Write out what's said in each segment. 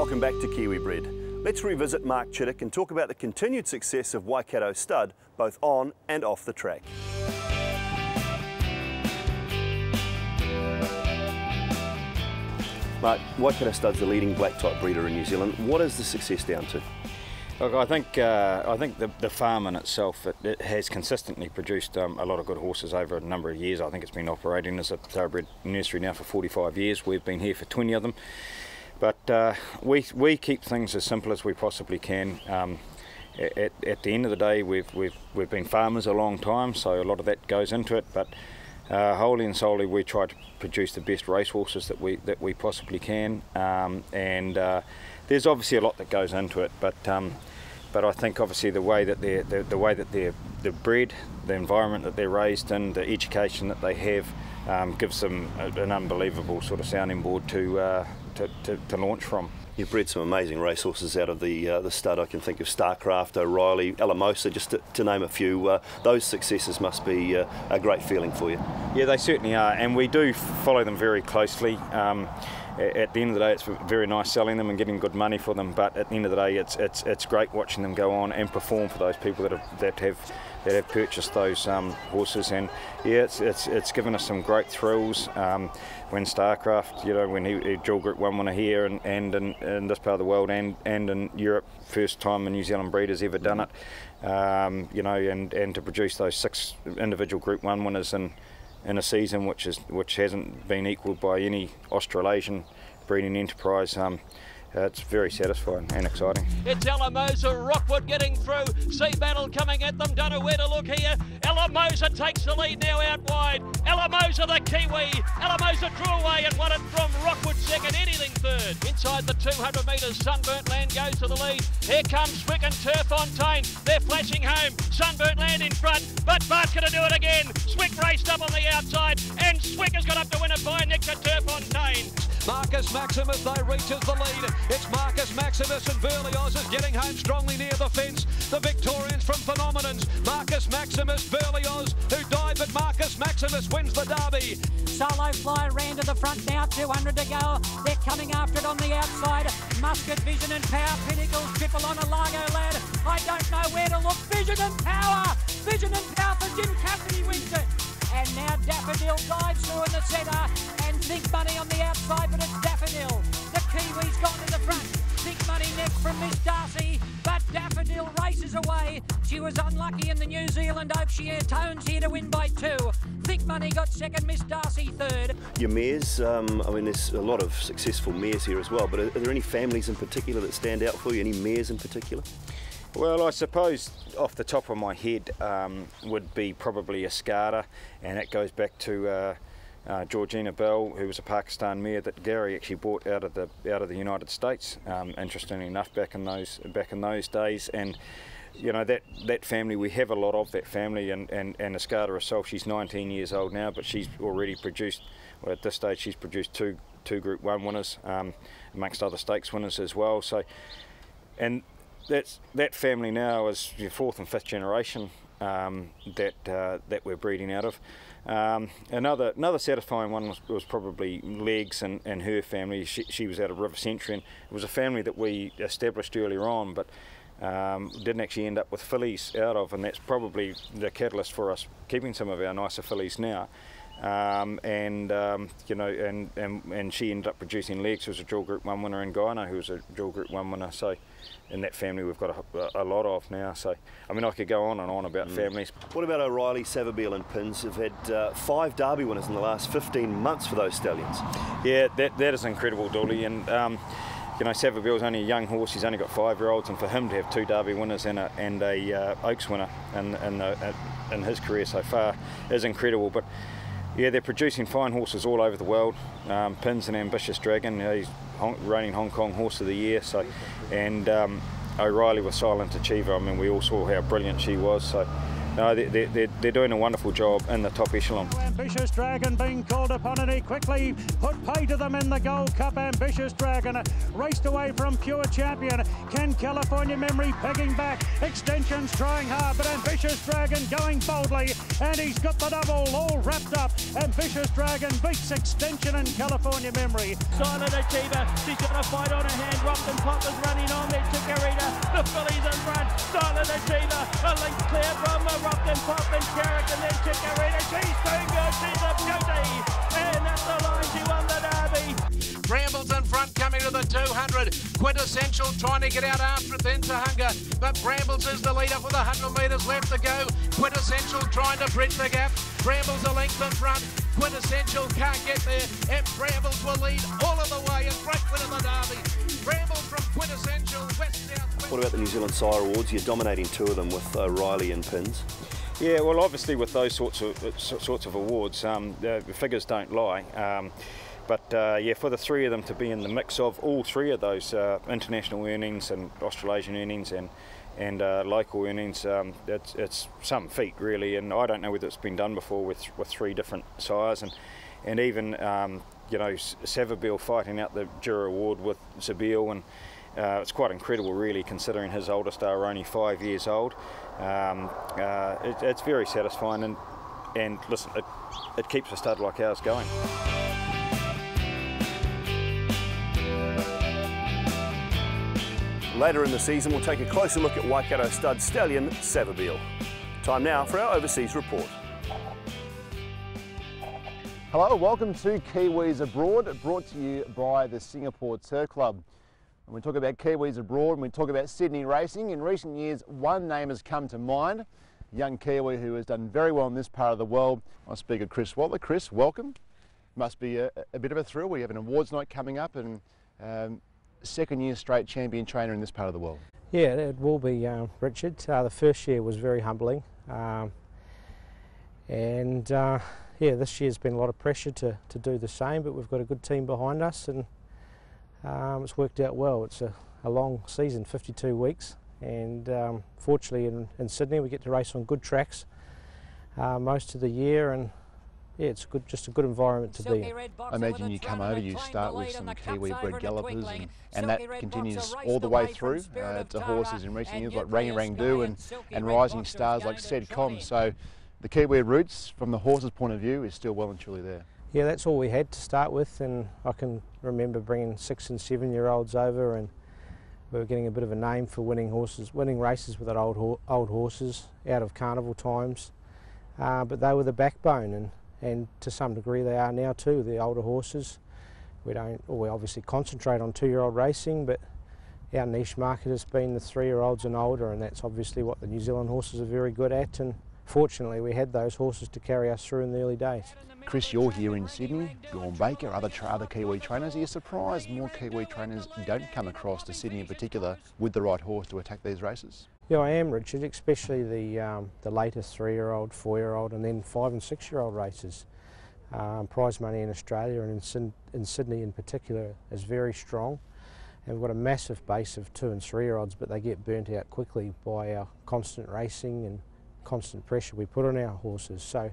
Welcome back to Kiwi Bred. Let's revisit Mark Chittick and talk about the continued success of Waikato Stud, both on and off the track. Mark, Waikato Stud's the leading black type breeder in New Zealand. What is the success down to? Look, I think the farm in itself, it has consistently produced a lot of good horses over a number of years. I think it's been operating as a thoroughbred nursery now for 45 years. We've been here for 20 of them. But we keep things as simple as we possibly can. At the end of the day, we've been farmers a long time, so a lot of that goes into it. But wholly and solely, we try to produce the best racehorses that we possibly can. And there's obviously a lot that goes into it. But I think obviously the way that they're bred, the environment that they're raised in, the education that they have, gives them an unbelievable sort of sounding board to launch from. You've bred some amazing racehorses out of the stud. I can think of Starcraft, O'Reilly, Alamosa, just to name a few. Those successes must be a great feeling for you. Yeah, they certainly are, and we do follow them very closely. At the end of the day, it's very nice selling them and getting good money for them, but at the end of the day, it's great watching them go on and perform for those people that have purchased those horses. And yeah, it's given us some great thrills. When Starcraft, you know, when he Doull Group 1 winner here and in this part of the world and in Europe, first time a New Zealand breeder's ever done it. You know, and to produce those 6 individual Group 1 winners in a season which hasn't been equalled by any Australasian breeding enterprise. It's very satisfying and exciting. It's Alamosa, Rockwood getting through, Sea Battle coming at them, don't know where to look here. Alamosa takes the lead now out wide. Alamosa the Kiwi, Alamosa drew away and won it from Rockwood second, anything third. Inside the 200 metres, Sunburnt Land goes to the lead. Here comes Swick and Turfontaine, they're flashing home. Sunburnt Land in front, but Bart's going to do it again. Swick raced up on the outside and Swick has got up to win it by next to Turfontaine. Marcus Maximus though reaches the lead. It's Marcus Maximus and Berlioz is getting home strongly near the fence. The Victorians from Phenomenons. Marcus Maximus, Berlioz who died, but Marcus Maximus wins the derby. Solo Fly ran to the front now, 200 to go. They're coming after it on the outside. Musket, Vision and Power, Pinnacles, triple on a Largo Lad. I don't know where to look. Vision and Power! Vision and Power for Jim Cassidy wins it. And now Daffodil dives through in the centre and Think Money on the outside, but it's Daffodil. The Kiwi's gone to the front. Think Money next from Miss Darcy, but Daffodil races away. She was unlucky in the New Zealand Oaks. She Tones here to win by 2. Think Money got second, Miss Darcy third. Your mares, I mean there's a lot of successful mares here as well, but are there any families in particular that stand out for you, any mares in particular? Well, I suppose off the top of my head would be probably Escada, and that goes back to Georgina Bell, who was a Pakistan mare that Gary actually bought out of the United States. Interestingly enough, back in those days, and you know that family, we have a lot of that family, and Escada herself, she's 19 years old now, but she's already produced. Well, at this stage, she's produced two Group 1 winners, amongst other stakes winners as well. So, and that family now is your 4th and 5th generation that we're breeding out of. Another satisfying one was probably Legs and her family. She was out of River Century, and it was a family that we established earlier on, but didn't actually end up with fillies out of, and that's probably the catalyst for us keeping some of our nicer fillies now. You know, and she ended up producing Legs, who was a Doull Group 1 winner, and Gyno, who was a Doull Group 1 winner. So in that family we've got a lot of now. So I mean, I could go on and on about families. What about O'Reilly, Savabeel and Pins? Have had 5 Derby winners in the last 15 months for those stallions. Yeah, that is incredible, Dooley. And you know, Savabeel's only a young horse. He's only got 5-year-olds, and for him to have 2 Derby winners and a Oaks winner in his career so far is incredible. But yeah, they're producing fine horses all over the world. Pins an ambitious dragon. He's reigning Hong Kong Horse of the Year. So, and O'Reilly was Silent Achiever. I mean, we all saw how brilliant she was. So, No, they're doing a wonderful job in the top echelon. Ambitious Dragon being called upon, and he quickly put pay to them in the Gold Cup. Ambitious Dragon raced away from Pure Champion. Can California Memory pegging back? Extension's trying hard, but Ambitious Dragon going boldly, and he's got the double all wrapped up. Ambitious Dragon beats Extension and California Memory. Silent Achiever, she's got a fight on her hand. Rockton Pop is running on there. Chikorita, the fillies in front. Silent Achiever, a link clear from Rockton Pop and Carrick, and then Chikorita. She's doing good, she's a beauty. And at the line, she won the Derby. Brambles in front, coming to the 200. Quintessential trying to get out after it, then to Hunger. But Brambles is the leader with 100 metres left to go. Quintessential trying to bridge the gap. Brambles a length in front. Quintessential can't get there. And Brambles will lead all of the way and break win of the Derby. Brambles from Quintessential, west, south, west. What about the New Zealand Sire Awards? You're dominating two of them with Riley and Pins. Yeah, well, obviously with those sorts of awards, the figures don't lie. But yeah, for the three of them to be in the mix of all three of those international earnings and Australasian earnings and local earnings, it's some feat really. And I don't know whether it's been done before with three different sires, and even you know, Savabeel fighting out the Jura Award with Zabeel, and it's quite incredible really, considering his oldest are only 5 years old. It's very satisfying, and listen, it keeps a stud like ours going. Later in the season, we'll take a closer look at Waikato Stud stallion Savabeel. Time now for our overseas report. Hello, welcome to Kiwis Abroad, brought to you by the Singapore Turf Club. When we talk about Kiwis Abroad, when we talk about Sydney racing, in recent years one name has come to mind, a young Kiwi who has done very well in this part of the world. I speak of Chris Waller. Chris, welcome. Must be a bit of a thrill. We have an awards night coming up, and second year straight champion trainer in this part of the world. Yeah, it will be, Richard. The first year was very humbling, and yeah, this year's been a lot of pressure to do the same, but we've got a good team behind us, and it's worked out well. It's a long season, 52 weeks, and fortunately in Sydney we get to race on good tracks most of the year, and yeah, it's just a good environment to be in. I imagine you come over, you start with some Kiwi Bred gallopers, and that continues all the way through to horses in recent years like Rang Do and rising stars like Said Com. So the Kiwi roots, from the horse's point of view, is still well and truly there. Yeah, that's all we had to start with, and I can remember bringing 6- and 7-year-olds over, and we were getting a bit of a name for winning races with old horses out of carnival times. But they were the backbone, and to some degree they are now too, the older horses. We obviously concentrate on 2-year-old racing, but our niche market has been the 3-year-olds and older, and that's obviously what the New Zealand horses are very good at, and fortunately we had those horses to carry us through in the early days. Chris, you're here in Sydney, Dawn Baker, other Kiwi trainers. Are you surprised more Kiwi trainers don't come across to Sydney in particular with the right horse to attack these races? Yeah, I am, Richard, especially the latest 3-year-old, 4-year-old and then 5- and 6-year-old races. Prize money in Australia and in Sydney in particular is very strong, and we've got a massive base of 2- and 3-year-olds, but they get burnt out quickly by our constant racing and constant pressure we put on our horses. So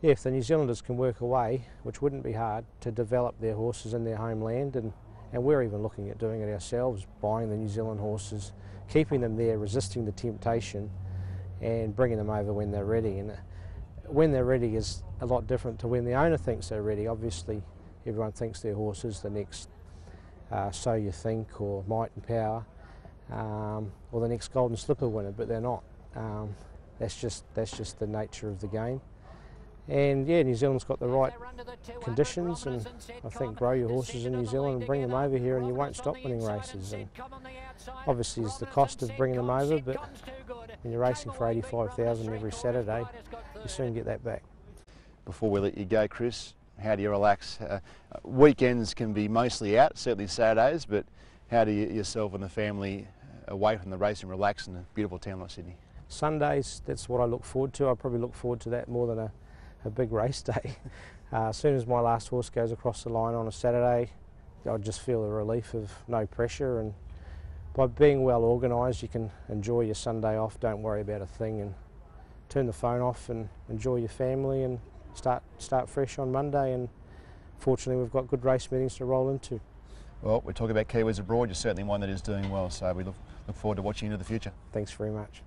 yeah, if the New Zealanders can work away, which wouldn't be hard, to develop their horses in their homeland, and we're even looking at doing it ourselves, buying the New Zealand horses, keeping them there, resisting the temptation and bringing them over when they're ready. And when they're ready is a lot different to when the owner thinks they're ready. Obviously everyone thinks their horse is the next So You Think or Might and Power or the next Golden Slipper winner, but they're not. That's just the nature of the game. And yeah, New Zealand's got the right conditions, and I think grow your horses in New Zealand and bring them over here and you won't stop winning races. And obviously it's the cost of bringing them over, but when you're racing for 85,000 every Saturday, you soon get that back. Before we let you go, Chris, how do you relax? Weekends can be mostly out, certainly Saturdays, but how do you yourself and the family away from the race and relax in a beautiful town like Sydney? Sundays, that's what I look forward to. I probably look forward to that more than a big race day. As soon as my last horse goes across the line on a Saturday, I just feel a relief of no pressure, and by being well organised you can enjoy your Sunday off, don't worry about a thing, turn the phone off and enjoy your family and start fresh on Monday. And fortunately, we've got good race meetings to roll into. Well, we're talking about Kiwis abroad. You're certainly one that is doing well, so we look forward to watching into the future. Thanks very much.